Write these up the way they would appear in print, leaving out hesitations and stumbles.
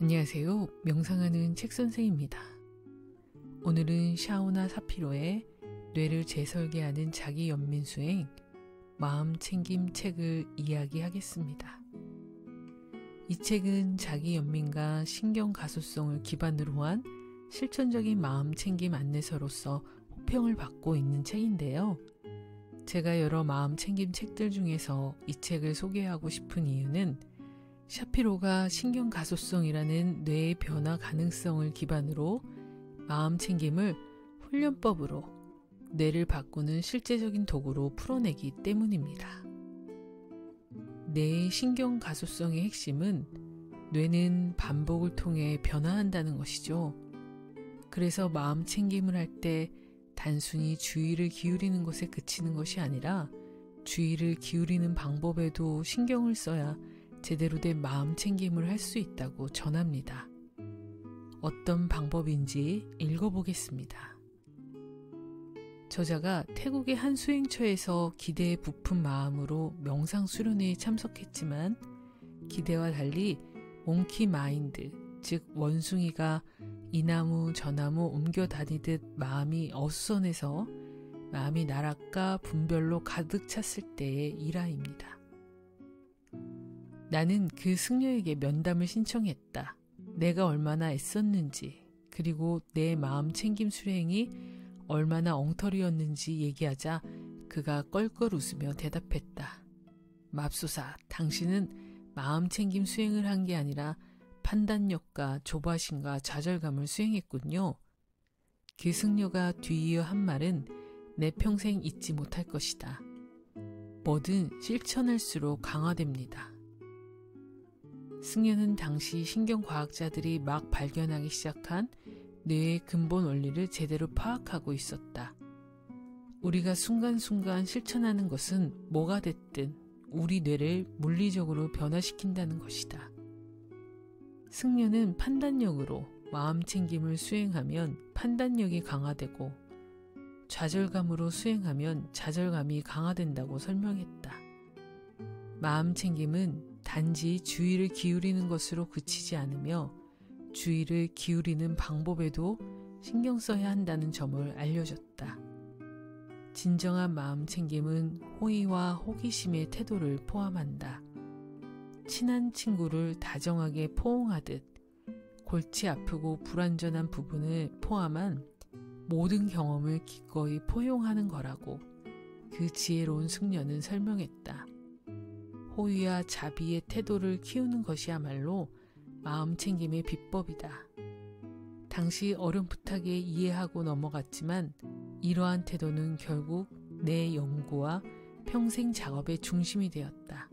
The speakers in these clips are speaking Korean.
안녕하세요. 명상하는 책선생입니다. 오늘은 샤오나 사피로의 뇌를 재설계하는 자기연민수행 마음챙김 책을 이야기하겠습니다. 이 책은 자기연민과 신경가소성을 기반으로 한 실천적인 마음챙김 안내서로서 호평을 받고 있는 책인데요. 제가 여러 마음챙김 책들 중에서 이 책을 소개하고 싶은 이유는 샤피로가 신경가소성이라는 뇌의 변화 가능성을 기반으로 마음챙김을 훈련법으로 뇌를 바꾸는 실제적인 도구로 풀어내기 때문입니다. 뇌의 신경가소성의 핵심은 뇌는 반복을 통해 변화한다는 것이죠. 그래서 마음챙김을 할 때 단순히 주의를 기울이는 것에 그치는 것이 아니라 주의를 기울이는 방법에도 신경을 써야 제대로 된 마음챙김을 할 수 있다고 전합니다. 어떤 방법인지 읽어보겠습니다. 저자가 태국의 한 수행처에서 기대에 부푼 마음으로 명상 수련회에 참석했지만 기대와 달리 몽키 마인드, 즉 원숭이가 이 나무 저 나무 옮겨 다니듯 마음이 어수선해서 마음이 나락과 분별로 가득 찼을 때의 일화입니다. 나는 그 승려에게 면담을 신청했다. 내가 얼마나 애썼는지, 그리고 내 마음챙김 수행이 얼마나 엉터리였는지 얘기하자 그가 껄껄 웃으며 대답했다. 맙소사, 당신은 마음챙김 수행을 한 게 아니라 판단력과 조바심과 좌절감을 수행했군요. 그 승려가 뒤이어 한 말은 내 평생 잊지 못할 것이다. 뭐든 실천할수록 강화됩니다. 승려는 당시 신경과학자들이 막 발견하기 시작한 뇌의 근본 원리를 제대로 파악하고 있었다. 우리가 순간순간 실천하는 것은 뭐가 됐든 우리 뇌를 물리적으로 변화시킨다는 것이다. 승려는 판단력으로 마음챙김을 수행하면 판단력이 강화되고 좌절감으로 수행하면 좌절감이 강화된다고 설명했다. 마음챙김은 단지 주의를 기울이는 것으로 그치지 않으며 주의를 기울이는 방법에도 신경 써야 한다는 점을 알려줬다. 진정한 마음챙김은 호의와 호기심의 태도를 포함한다. 친한 친구를 다정하게 포옹하듯 골치 아프고 불완전한 부분을 포함한 모든 경험을 기꺼이 포용하는 거라고 그 지혜로운 승려는 설명했다. 호의와 자비의 태도를 키우는 것이야말로 마음챙김의 비법이다. 당시 어렴풋하게 이해하고 넘어갔지만 이러한 태도는 결국 내 연구와 평생 작업의 중심이 되었다.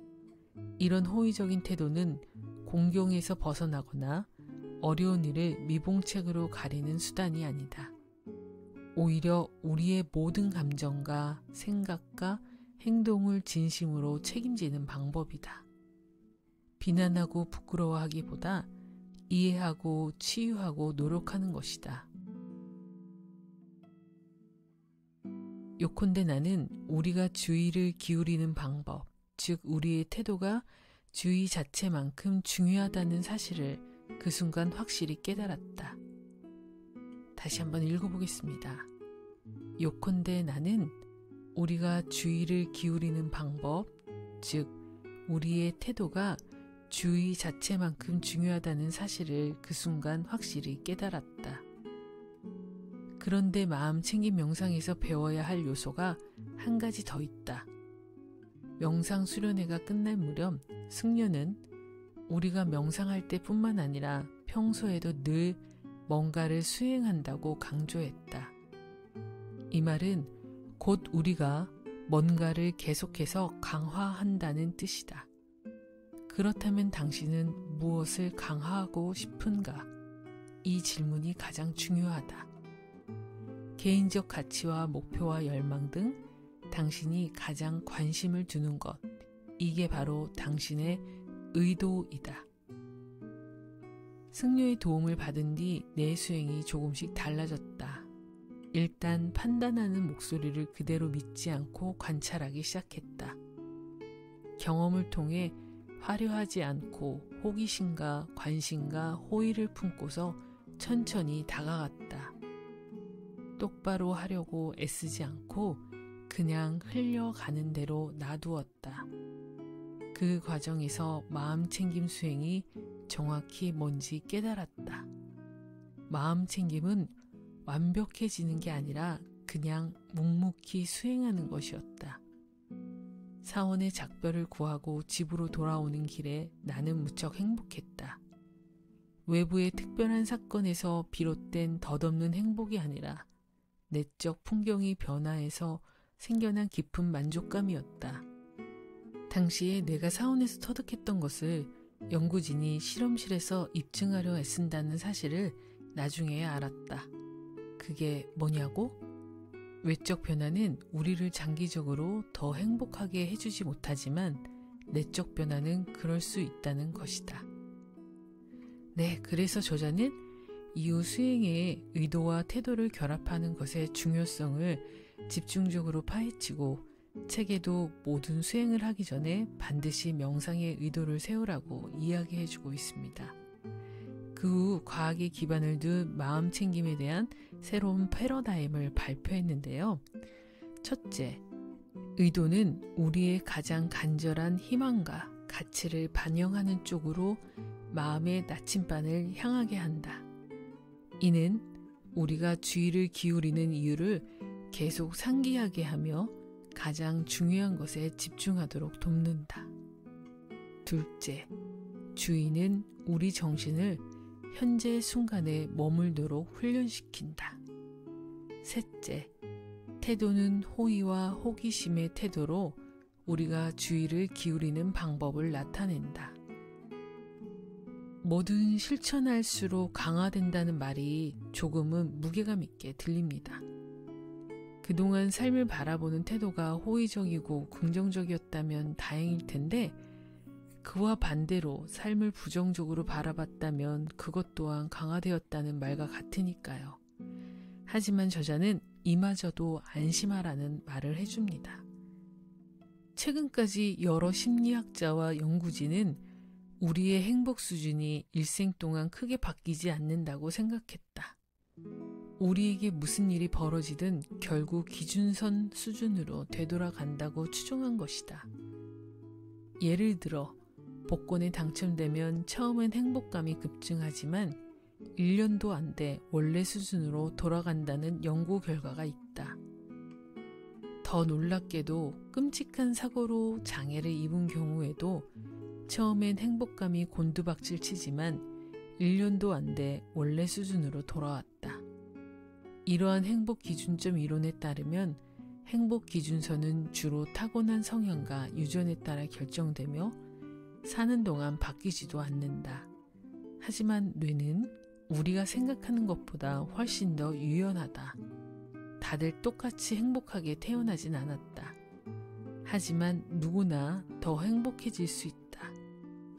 이런 호의적인 태도는 공경에서 벗어나거나 어려운 일을 미봉책으로 가리는 수단이 아니다. 오히려 우리의 모든 감정과 생각과 행동을 진심으로 책임지는 방법이다. 비난하고 부끄러워하기보다 이해하고 치유하고 노력하는 것이다. 요컨대 나는 우리가 주의를 기울이는 방법, 즉 우리의 태도가 주의 자체만큼 중요하다는 사실을 그 순간 확실히 깨달았다. 다시 한번 읽어보겠습니다. 요컨대 나는 우리가 주의를 기울이는 방법, 즉 우리의 태도가 주의 자체만큼 중요하다는 사실을 그 순간 확실히 깨달았다. 그런데 마음챙김 명상에서 배워야 할 요소가 한 가지 더 있다. 명상 수련회가 끝날 무렵 승려는 우리가 명상할 때뿐만 아니라 평소에도 늘 뭔가를 수행한다고 강조했다. 이 말은 곧 우리가 뭔가를 계속해서 강화한다는 뜻이다. 그렇다면 당신은 무엇을 강화하고 싶은가? 이 질문이 가장 중요하다. 개인적 가치와 목표와 열망 등 당신이 가장 관심을 두는 것, 이게 바로 당신의 의도이다. 승려의 도움을 받은 뒤 내 수행이 조금씩 달라졌다. 일단 판단하는 목소리를 그대로 믿지 않고 관찰하기 시작했다. 경험을 통해 화려하지 않고 호기심과 관심과 호의를 품고서 천천히 다가갔다. 똑바로 하려고 애쓰지 않고 그냥 흘려가는 대로 놔두었다. 그 과정에서 마음챙김 수행이 정확히 뭔지 깨달았다. 마음챙김은 완벽해지는 게 아니라 그냥 묵묵히 수행하는 것이었다. 사원의 작별을 구하고 집으로 돌아오는 길에 나는 무척 행복했다. 외부의 특별한 사건에서 비롯된 덧없는 행복이 아니라 내적 풍경이 변화해서 생겨난 깊은 만족감이었다. 당시에 내가 사원에서 터득했던 것을 연구진이 실험실에서 입증하려 애쓴다는 사실을 나중에 알았다. 그게 뭐냐고? 외적 변화는 우리를 장기적으로 더 행복하게 해주지 못하지만 내적 변화는 그럴 수 있다는 것이다. 네, 그래서 저자는 이후 수행의 의도와 태도를 결합하는 것의 중요성을 집중적으로 파헤치고 책에도 모든 수행을 하기 전에 반드시 명상의 의도를 세우라고 이야기해주고 있습니다. 그 후 과학의 기반을 둔 마음챙김에 대한 새로운 패러다임을 발표했는데요. 첫째, 의도는 우리의 가장 간절한 희망과 가치를 반영하는 쪽으로 마음의 나침반을 향하게 한다. 이는 우리가 주의를 기울이는 이유를 계속 상기하게 하며 가장 중요한 것에 집중하도록 돕는다. 둘째, 주의는 우리 정신을 현재 순간에 머물도록 훈련시킨다. 셋째, 태도는 호의와 호기심의 태도로 우리가 주의를 기울이는 방법을 나타낸다. 뭐든 실천할수록 강화된다는 말이 조금은 무게감 있게 들립니다. 그동안 삶을 바라보는 태도가 호의적이고 긍정적이었다면 다행일 텐데 그와 반대로 삶을 부정적으로 바라봤다면 그것 또한 강화되었다는 말과 같으니까요. 하지만 저자는 이마저도 안심하라는 말을 해줍니다. 최근까지 여러 심리학자와 연구진은 우리의 행복 수준이 일생 동안 크게 바뀌지 않는다고 생각했다. 우리에게 무슨 일이 벌어지든 결국 기준선 수준으로 되돌아간다고 추정한 것이다. 예를 들어 복권에 당첨되면 처음엔 행복감이 급증하지만 1년도 안 돼 원래 수준으로 돌아간다는 연구 결과가 있다. 더 놀랍게도 끔찍한 사고로 장애를 입은 경우에도 처음엔 행복감이 곤두박질 치지만 1년도 안 돼 원래 수준으로 돌아왔다. 이러한 행복 기준점 이론에 따르면 행복 기준선은 주로 타고난 성향과 유전에 따라 결정되며 사는 동안 바뀌지도 않는다. 하지만 뇌는 우리가 생각하는 것보다 훨씬 더 유연하다. 다들 똑같이 행복하게 태어나진 않았다. 하지만 누구나 더 행복해질 수 있다.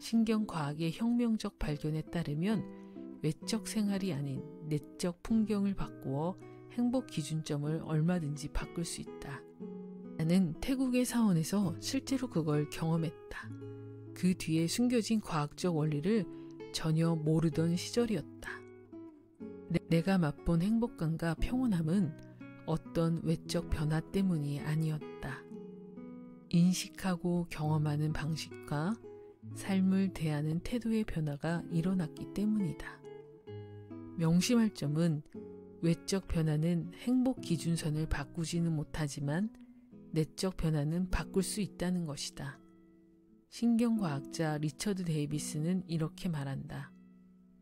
신경과학의 혁명적 발견에 따르면 외적 생활이 아닌 내적 풍경을 바꾸어 행복 기준점을 얼마든지 바꿀 수 있다. 나는 태국의 사원에서 실제로 그걸 경험했다. 그 뒤에 숨겨진 과학적 원리를 전혀 모르던 시절이었다. 내가 맛본 행복감과 평온함은 어떤 외적 변화 때문이 아니었다. 인식하고 경험하는 방식과 삶을 대하는 태도의 변화가 일어났기 때문이다. 명심할 점은 외적 변화는 행복 기준선을 바꾸지는 못하지만 내적 변화는 바꿀 수 있다는 것이다. 신경과학자 리처드 데이비스는 이렇게 말한다.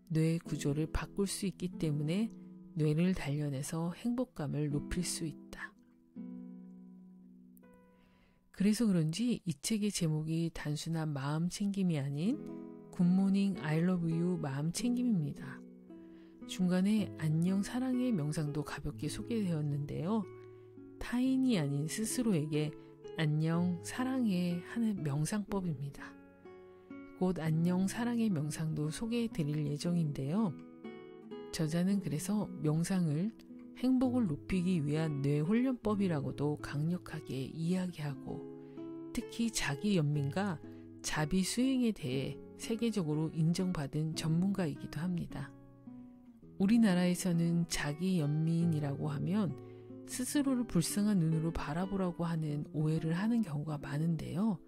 뇌의 구조를 바꿀 수 있기 때문에 뇌를 단련해서 행복감을 높일 수 있다. 그래서 그런지 이 책의 제목이 단순한 마음 챙김이 아닌 굿모닝 I love you 마음 챙김입니다. 중간에 안녕 사랑의 명상도 가볍게 소개되었는데요. 타인이 아닌 스스로에게 안녕 사랑해 하는 명상법입니다. 곧 안녕 사랑의 명상도 소개해 드릴 예정인데요. 저자는 그래서 명상을 행복을 높이기 위한 뇌훈련법이라고도 강력하게 이야기하고 특히 자기 연민과 자비 수행에 대해 세계적으로 인정받은 전문가이기도 합니다. 우리나라에서는 자기 연민이라고 하면 스스로를 불쌍한 눈으로 바라보라고 하는 오해를 하는 경우가 많은데요.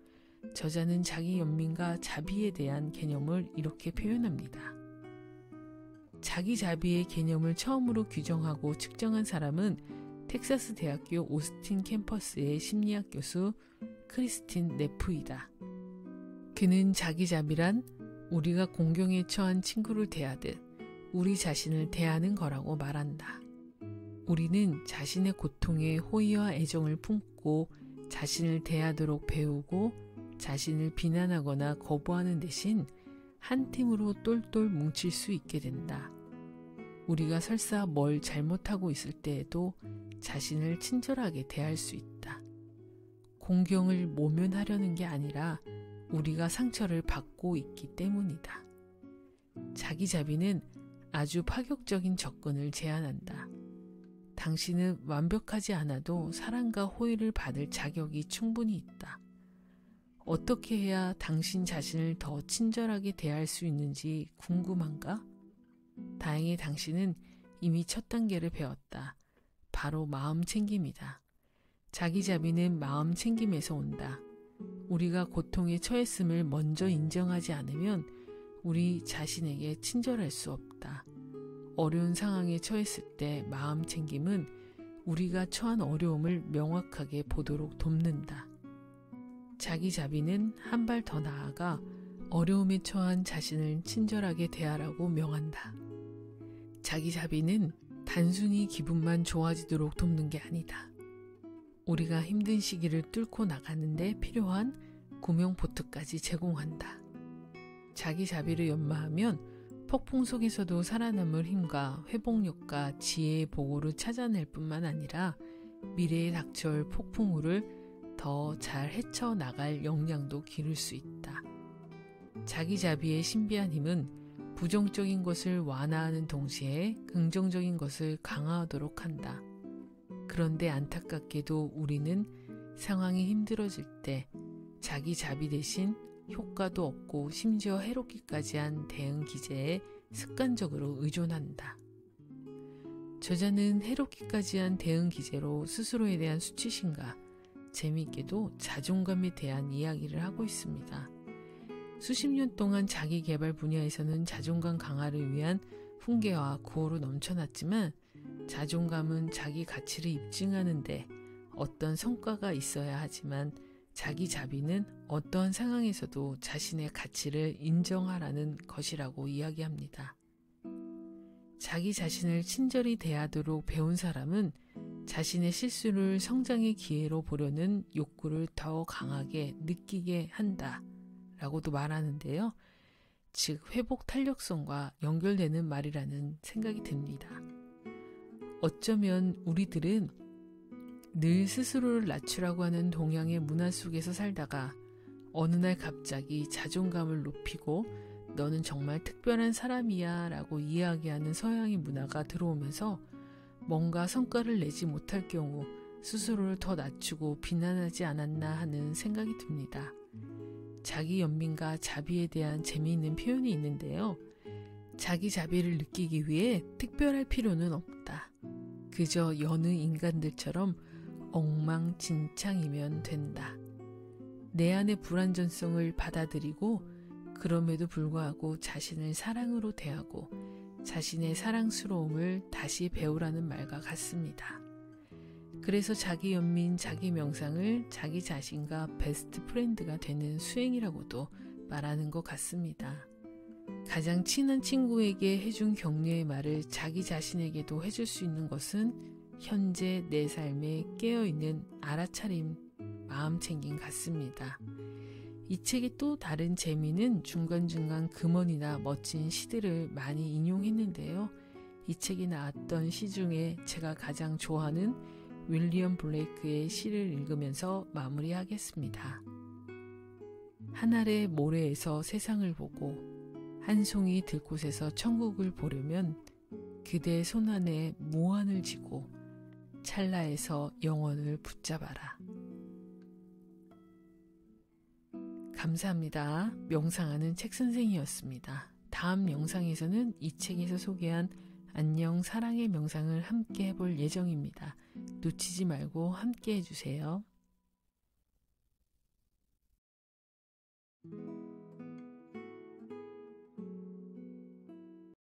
저자는 자기 연민과 자비에 대한 개념을 이렇게 표현합니다. 자기 자비의 개념을 처음으로 규정하고 측정한 사람은 텍사스 대학교 오스틴 캠퍼스의 심리학 교수 크리스틴 네프이다. 그는 자기 자비란 우리가 공경에 처한 친구를 대하듯 우리 자신을 대하는 거라고 말한다. 우리는 자신의 고통에 호의와 애정을 품고 자신을 대하도록 배우고 자신을 비난하거나 거부하는 대신 한 팀으로 똘똘 뭉칠 수 있게 된다. 우리가 설사 뭘 잘못하고 있을 때에도 자신을 친절하게 대할 수 있다. 공경을 모면하려는 게 아니라 우리가 상처를 받고 있기 때문이다. 자기 자비는 아주 파격적인 접근을 제안한다. 당신은 완벽하지 않아도 사랑과 호의를 받을 자격이 충분히 있다. 어떻게 해야 당신 자신을 더 친절하게 대할 수 있는지 궁금한가? 다행히 당신은 이미 첫 단계를 배웠다. 바로 마음 챙김이다. 자기 자비는 마음 챙김에서 온다. 우리가 고통에 처했음을 먼저 인정하지 않으면 우리 자신에게 친절할 수 없다. 어려운 상황에 처했을 때 마음 챙김은 우리가 처한 어려움을 명확하게 보도록 돕는다. 자기 자비는 한 발 더 나아가 어려움에 처한 자신을 친절하게 대하라고 명한다. 자기 자비는 단순히 기분만 좋아지도록 돕는 게 아니다. 우리가 힘든 시기를 뚫고 나가는데 필요한 구명보트까지 제공한다. 자기 자비를 연마하면 폭풍 속에서도 살아남을 힘과 회복력과 지혜의 보고를 찾아낼 뿐만 아니라 미래에 닥쳐올 폭풍우를 더 잘 헤쳐나갈 역량도 기를 수 있다. 자기 자비의 신비한 힘은 부정적인 것을 완화하는 동시에 긍정적인 것을 강화하도록 한다. 그런데 안타깝게도 우리는 상황이 힘들어질 때 자기 자비 대신 효과도 없고 심지어 해롭기까지 한 대응 기제에 습관적으로 의존한다. 저자는 해롭기까지 한 대응 기제로 스스로에 대한 수치심과 재미있게도 자존감에 대한 이야기를 하고 있습니다. 수십 년 동안 자기 개발 분야에서는 자존감 강화를 위한 훈계와 구호로 넘쳐났지만 자존감은 자기 가치를 입증하는데 어떤 성과가 있어야 하지만 자기 자비는 어떠한 상황에서도 자신의 가치를 인정하라는 것이라고 이야기합니다. 자기 자신을 친절히 대하도록 배운 사람은 자신의 실수를 성장의 기회로 보려는 욕구를 더 강하게 느끼게 한다 라고도 말하는데요. 즉 회복 탄력성과 연결되는 말이라는 생각이 듭니다. 어쩌면 우리들은 늘 스스로를 낮추라고 하는 동양의 문화 속에서 살다가 어느 날 갑자기 자존감을 높이고 너는 정말 특별한 사람이야 라고 이야기하는 서양의 문화가 들어오면서 뭔가 성과를 내지 못할 경우 스스로를 더 낮추고 비난하지 않았나 하는 생각이 듭니다. 자기 연민과 자비에 대한 재미있는 표현이 있는데요. 자기 자비를 느끼기 위해 특별할 필요는 없다. 그저 여느 인간들처럼 엉망진창이면 된다. 내 안의 불완전성을 받아들이고 그럼에도 불구하고 자신을 사랑으로 대하고 자신의 사랑스러움을 다시 배우라는 말과 같습니다. 그래서 자기 연민, 자기 명상을 자기 자신과 베스트 프렌드가 되는 수행이라고도 말하는 것 같습니다. 가장 친한 친구에게 해준 격려의 말을 자기 자신에게도 해줄 수 있는 것은 현재 내 삶에 깨어있는 알아차림, 마음챙김 같습니다. 이 책의 또 다른 재미는 중간중간 금언이나 멋진 시들을 많이 인용했는데요. 이 책이 나왔던 시 중에 제가 가장 좋아하는 윌리엄 블레이크의 시를 읽으면서 마무리하겠습니다. 하늘의 모래에서 세상을 보고 한 송이 들꽃에서 천국을 보려면 그대 손안에 무한을 쥐고 찰나에서 영원을 붙잡아라. 감사합니다. 명상하는 책선생이었습니다. 다음 영상에서는 이 책에서 소개한 안녕 사랑의 명상을 함께 해볼 예정입니다. 놓치지 말고 함께 해주세요.